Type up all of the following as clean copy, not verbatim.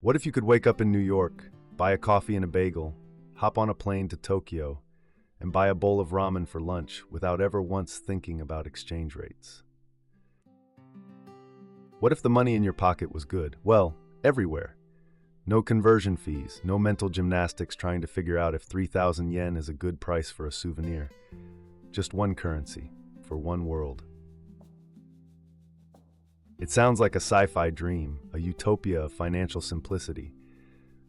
What if you could wake up in New York, buy a coffee and a bagel, hop on a plane to Tokyo, and buy a bowl of ramen for lunch without ever once thinking about exchange rates? What if the money in your pocket was good? Well, everywhere. No conversion fees, no mental gymnastics trying to figure out if 3,000 yen is a good price for a souvenir. Just one currency, for one world. It sounds like a sci-fi dream, a utopia of financial simplicity.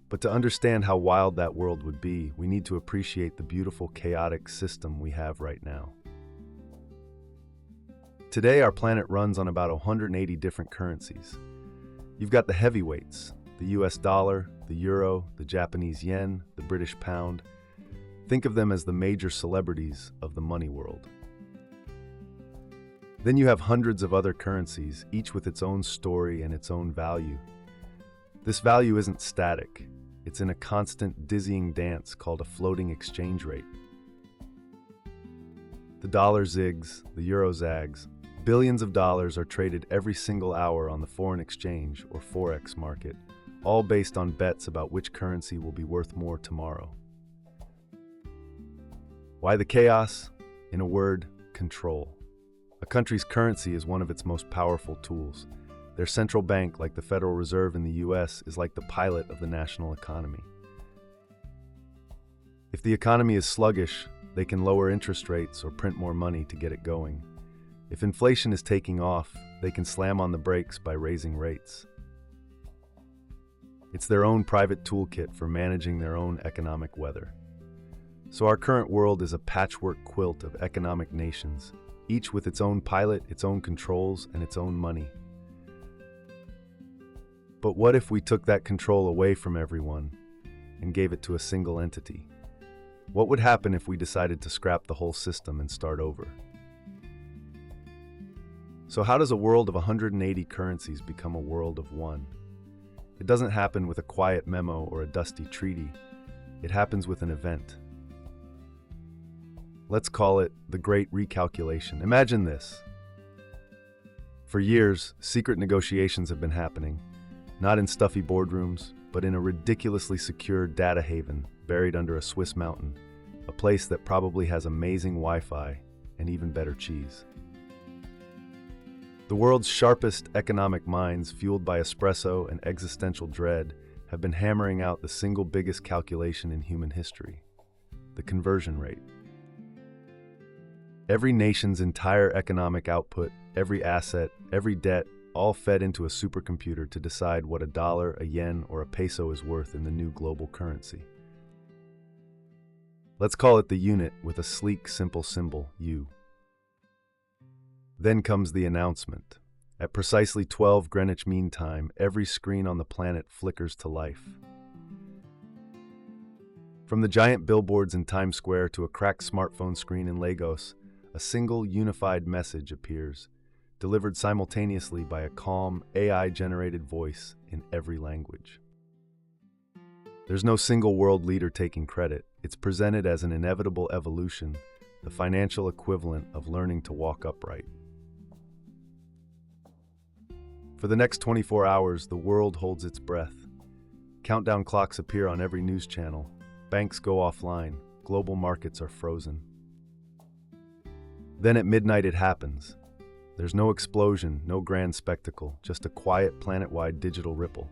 But to understand how wild that world would be, we need to appreciate the beautiful, chaotic system we have right now. Today, our planet runs on about 180 different currencies. You've got the heavyweights, the US dollar, the euro, the Japanese yen, the British pound. Think of them as the major celebrities of the money world. Then you have hundreds of other currencies, each with its own story and its own value. This value isn't static. It's in a constant, dizzying dance called a floating exchange rate. The dollar zigs, the euro zags. Billions of dollars are traded every single hour on the foreign exchange, or Forex market, all based on bets about which currency will be worth more tomorrow. Why the chaos? In a word, control. A country's currency is one of its most powerful tools. Their central bank, like the Federal Reserve in the US, is like the pilot of the national economy. If the economy is sluggish, they can lower interest rates or print more money to get it going. If inflation is taking off, they can slam on the brakes by raising rates. It's their own private toolkit for managing their own economic weather. So our current world is a patchwork quilt of economic nations, each with its own pilot, its own controls, and its own money. But what if we took that control away from everyone and gave it to a single entity? What would happen if we decided to scrap the whole system and start over? So how does a world of 180 currencies become a world of one? It doesn't happen with a quiet memo or a dusty treaty. It happens with an event. Let's call it the Great Recalculation. Imagine this. For years, secret negotiations have been happening, not in stuffy boardrooms, but in a ridiculously secure data haven buried under a Swiss mountain, a place that probably has amazing Wi-Fi and even better cheese. The world's sharpest economic minds, fueled by espresso and existential dread, have been hammering out the single biggest calculation in human history: the conversion rate. Every nation's entire economic output, every asset, every debt, all fed into a supercomputer to decide what a dollar, a yen, or a peso is worth in the new global currency. Let's call it the unit with a sleek, simple symbol, U. Then comes the announcement. At precisely 12 Greenwich Mean Time, every screen on the planet flickers to life. From the giant billboards in Times Square to a cracked smartphone screen in Lagos, a single unified message appears, delivered simultaneously by a calm, AI-generated voice in every language. There's no single world leader taking credit. It's presented as an inevitable evolution, the financial equivalent of learning to walk upright. For the next 24 hours, the world holds its breath. Countdown clocks appear on every news channel. Banks go offline. Global markets are frozen. Then at midnight it happens. There's no explosion, no grand spectacle, just a quiet planet-wide digital ripple.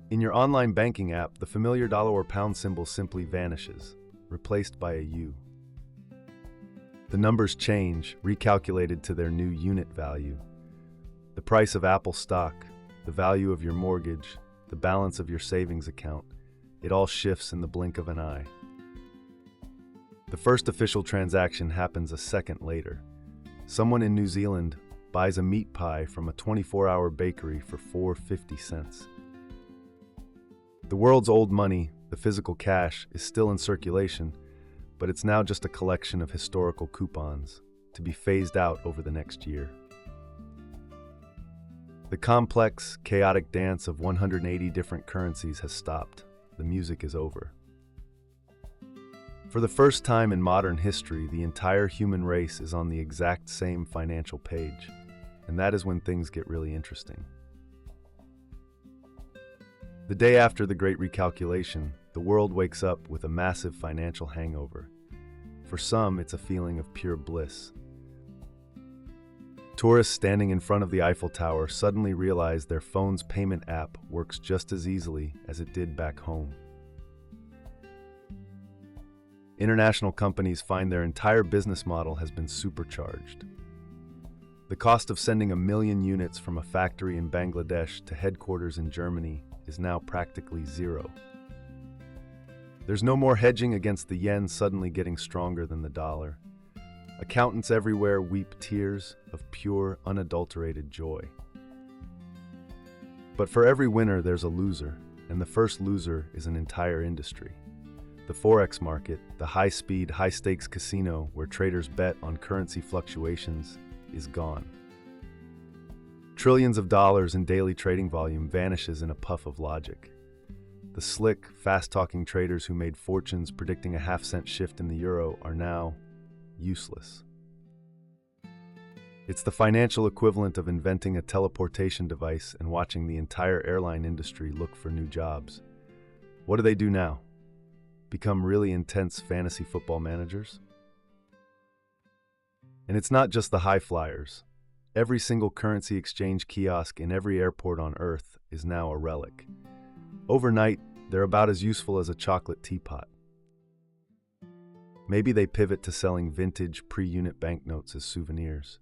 In your online banking app, the familiar dollar or pound symbol simply vanishes, replaced by a U. The numbers change, recalculated to their new unit value. The price of Apple stock, the value of your mortgage, the balance of your savings account, it all shifts in the blink of an eye. The first official transaction happens a second later. Someone in New Zealand buys a meat pie from a 24-hour bakery for $4.50. The world's old money, the physical cash, is still in circulation, but it's now just a collection of historical coupons to be phased out over the next year. The complex, chaotic dance of 180 different currencies has stopped. The music is over. For the first time in modern history, the entire human race is on the exact same financial page, and that is when things get really interesting. The day after the Great Recalculation, the world wakes up with a massive financial hangover. For some, it's a feeling of pure bliss. Tourists standing in front of the Eiffel Tower suddenly realize their phone's payment app works just as easily as it did back home. International companies find their entire business model has been supercharged. The cost of sending 1 million units from a factory in Bangladesh to headquarters in Germany is now practically zero. There's no more hedging against the yen suddenly getting stronger than the dollar. Accountants everywhere weep tears of pure, unadulterated joy. But for every winner, there's a loser, and the first loser is an entire industry. The Forex market, the high-speed, high-stakes casino where traders bet on currency fluctuations, is gone. Trillions of dollars in daily trading volume vanishes in a puff of logic. The slick, fast-talking traders who made fortunes predicting a half-cent shift in the euro are now useless. It's the financial equivalent of inventing a teleportation device and watching the entire airline industry look for new jobs. What do they do now? Become really intense fantasy football managers? And it's not just the high flyers. Every single currency exchange kiosk in every airport on Earth is now a relic. Overnight, they're about as useful as a chocolate teapot. Maybe they pivot to selling vintage pre-unit banknotes as souvenirs.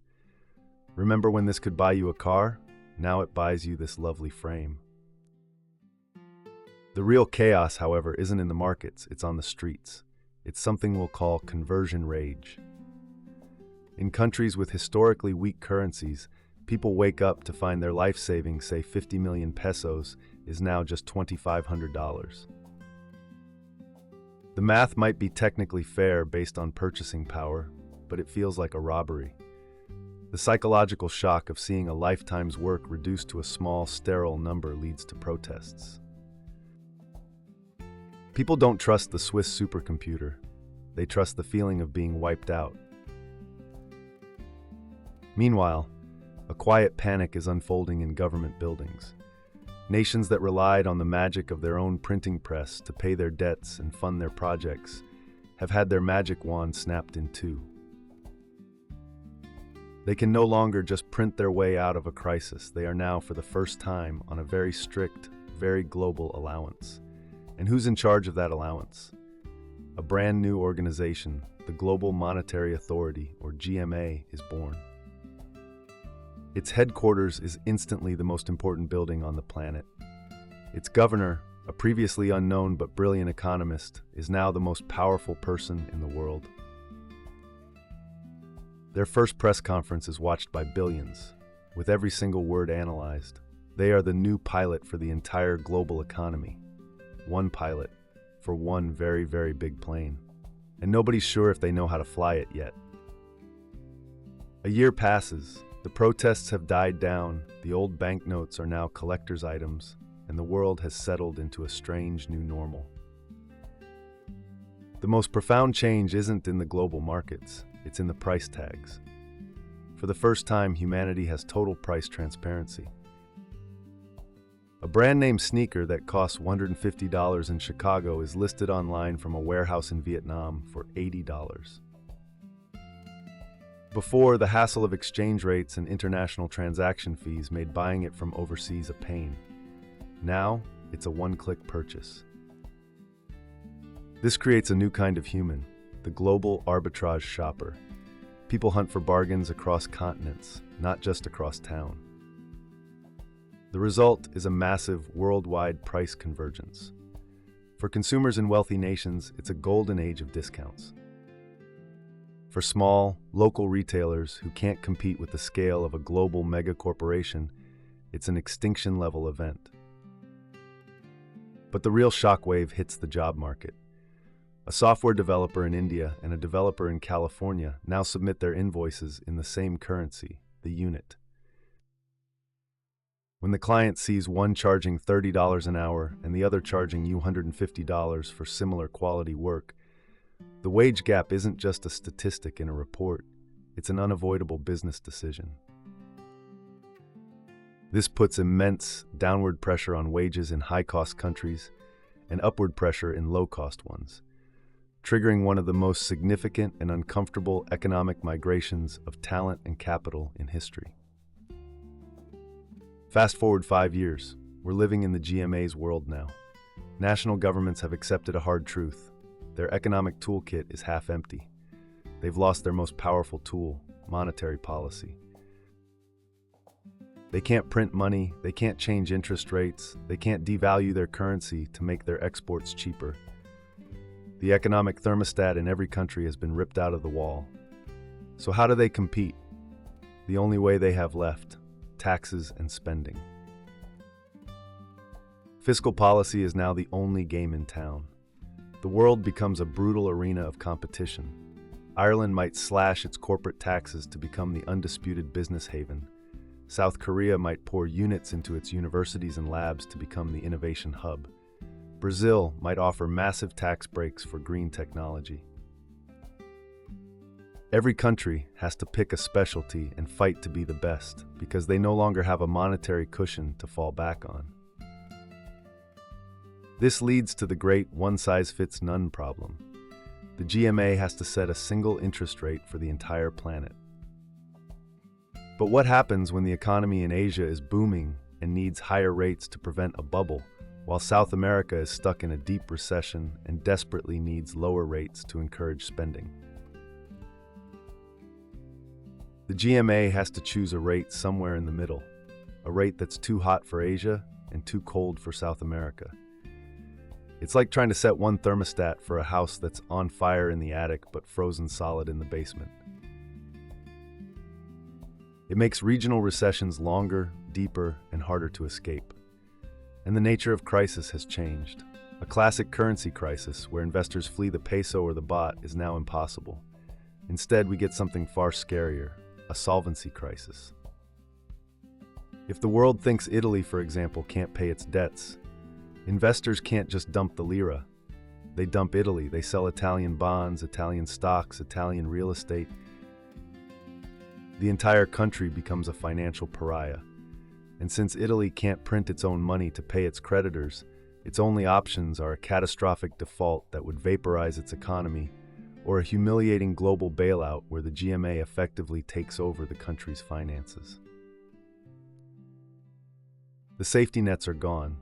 Remember when this could buy you a car? Now it buys you this lovely frame. The real chaos, however, isn't in the markets, it's on the streets. It's something we'll call conversion rage. In countries with historically weak currencies, people wake up to find their life savings, say 50 million pesos, is now just $2,500. The math might be technically fair based on purchasing power, but it feels like a robbery. The psychological shock of seeing a lifetime's work reduced to a small, sterile number leads to protests. People don't trust the Swiss supercomputer. They trust the feeling of being wiped out. Meanwhile, a quiet panic is unfolding in government buildings. Nations that relied on the magic of their own printing press to pay their debts and fund their projects have had their magic wand snapped in two. They can no longer just print their way out of a crisis. They are now, for the first time, on a very strict, very global allowance. And who's in charge of that allowance? A brand new organization, the Global Monetary Authority, or GMA, is born. Its headquarters is instantly the most important building on the planet. Its governor, a previously unknown but brilliant economist, is now the most powerful person in the world. Their first press conference is watched by billions, with every single word analyzed. They are the new pilot for the entire global economy. One pilot for one very, very big plane. And nobody's sure if they know how to fly it yet. A year passes. The protests have died down, the old banknotes are now collector's items, and the world has settled into a strange new normal. The most profound change isn't in the global markets, it's in the price tags. For the first time, humanity has total price transparency. A brand name sneaker that costs $150 in Chicago is listed online from a warehouse in Vietnam for $80. Before, the hassle of exchange rates and international transaction fees made buying it from overseas a pain. Now, it's a one-click purchase. This creates a new kind of human, the global arbitrage shopper. People hunt for bargains across continents, not just across town. The result is a massive worldwide price convergence. For consumers in wealthy nations, it's a golden age of discounts. For small, local retailers who can't compete with the scale of a global mega-corporation, it's an extinction-level event. But the real shockwave hits the job market. A software developer in India and a developer in California now submit their invoices in the same currency, the unit. When the client sees one charging $30 an hour and the other charging you $150 for similar quality work, the wage gap isn't just a statistic in a report, it's an unavoidable business decision. This puts immense downward pressure on wages in high-cost countries and upward pressure in low-cost ones, triggering one of the most significant and uncomfortable economic migrations of talent and capital in history. Fast forward 5 years, we're living in the GMA's world now. National governments have accepted a hard truth. Their economic toolkit is half empty. They've lost their most powerful tool, monetary policy. They can't print money, they can't change interest rates, they can't devalue their currency to make their exports cheaper. The economic thermostat in every country has been ripped out of the wall. So how do they compete? The only way they have left: taxes and spending. Fiscal policy is now the only game in town. The world becomes a brutal arena of competition. Ireland might slash its corporate taxes to become the undisputed business haven. South Korea might pour units into its universities and labs to become the innovation hub. Brazil might offer massive tax breaks for green technology. Every country has to pick a specialty and fight to be the best because they no longer have a monetary cushion to fall back on. This leads to the great one-size-fits-none problem. The GMA has to set a single interest rate for the entire planet. But what happens when the economy in Asia is booming and needs higher rates to prevent a bubble, while South America is stuck in a deep recession and desperately needs lower rates to encourage spending? The GMA has to choose a rate somewhere in the middle, a rate that's too hot for Asia and too cold for South America. It's like trying to set one thermostat for a house that's on fire in the attic but frozen solid in the basement. It makes regional recessions longer, deeper, and harder to escape. And the nature of crisis has changed. A classic currency crisis where investors flee the peso or the baht is now impossible. Instead, we get something far scarier: a solvency crisis. If the world thinks Italy, for example, can't pay its debts, investors can't just dump the lira. They dump Italy. They sell Italian bonds, Italian stocks, Italian real estate. The entire country becomes a financial pariah. And since Italy can't print its own money to pay its creditors, its only options are a catastrophic default that would vaporize its economy, or a humiliating global bailout where the GMA effectively takes over the country's finances. The safety nets are gone.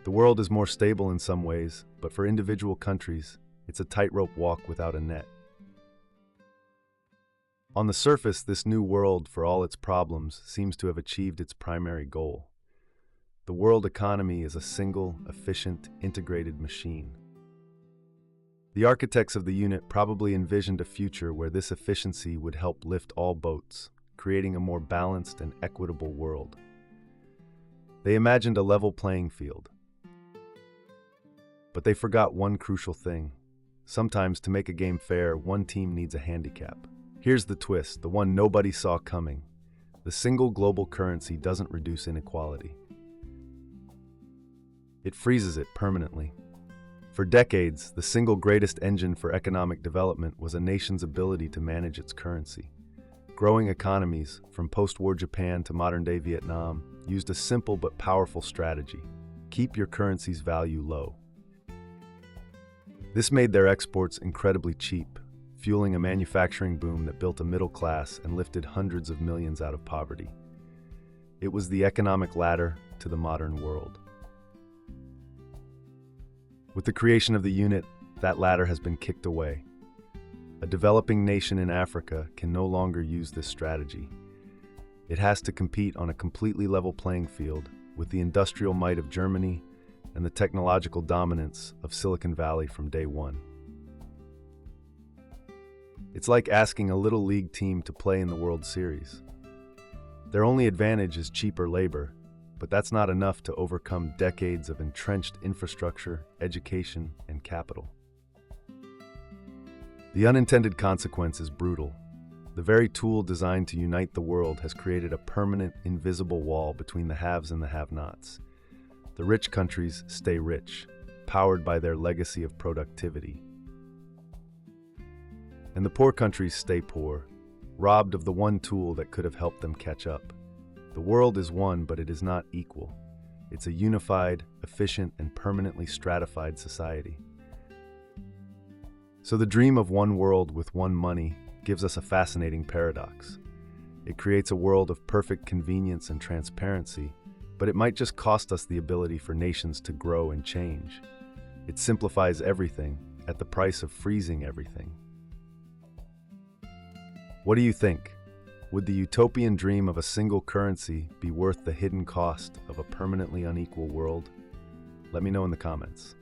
The world is more stable in some ways, but for individual countries, it's a tightrope walk without a net. On the surface, this new world, for all its problems, seems to have achieved its primary goal. The world economy is a single, efficient, integrated machine. The architects of the unit probably envisioned a future where this efficiency would help lift all boats, creating a more balanced and equitable world. They imagined a level playing field. But they forgot one crucial thing. Sometimes, to make a game fair, one team needs a handicap. Here's the twist, the one nobody saw coming. The single global currency doesn't reduce inequality. It freezes it permanently. For decades, the single greatest engine for economic development was a nation's ability to manage its currency. Growing economies, from post-war Japan to modern-day Vietnam, used a simple but powerful strategy: keep your currency's value low. This made their exports incredibly cheap, fueling a manufacturing boom that built a middle class and lifted hundreds of millions out of poverty. It was the economic ladder to the modern world. With the creation of the unit, that ladder has been kicked away. A developing nation in Africa can no longer use this strategy. It has to compete on a completely level playing field with the industrial might of Germany and the technological dominance of Silicon Valley from day one. It's like asking a little league team to play in the World Series. Their only advantage is cheaper labor, but that's not enough to overcome decades of entrenched infrastructure, education, and capital. The unintended consequence is brutal. The very tool designed to unite the world has created a permanent, invisible wall between the haves and the have-nots. The rich countries stay rich, powered by their legacy of productivity. And the poor countries stay poor, robbed of the one tool that could have helped them catch up: The world is one, but it is not equal. It's a unified, efficient, and permanently stratified society. So the dream of one world with one money gives us a fascinating paradox. It creates a world of perfect convenience and transparency, but it might just cost us the ability for nations to grow and change. It simplifies everything at the price of freezing everything. What do you think? Would the utopian dream of a single currency be worth the hidden cost of a permanently unequal world? Let me know in the comments.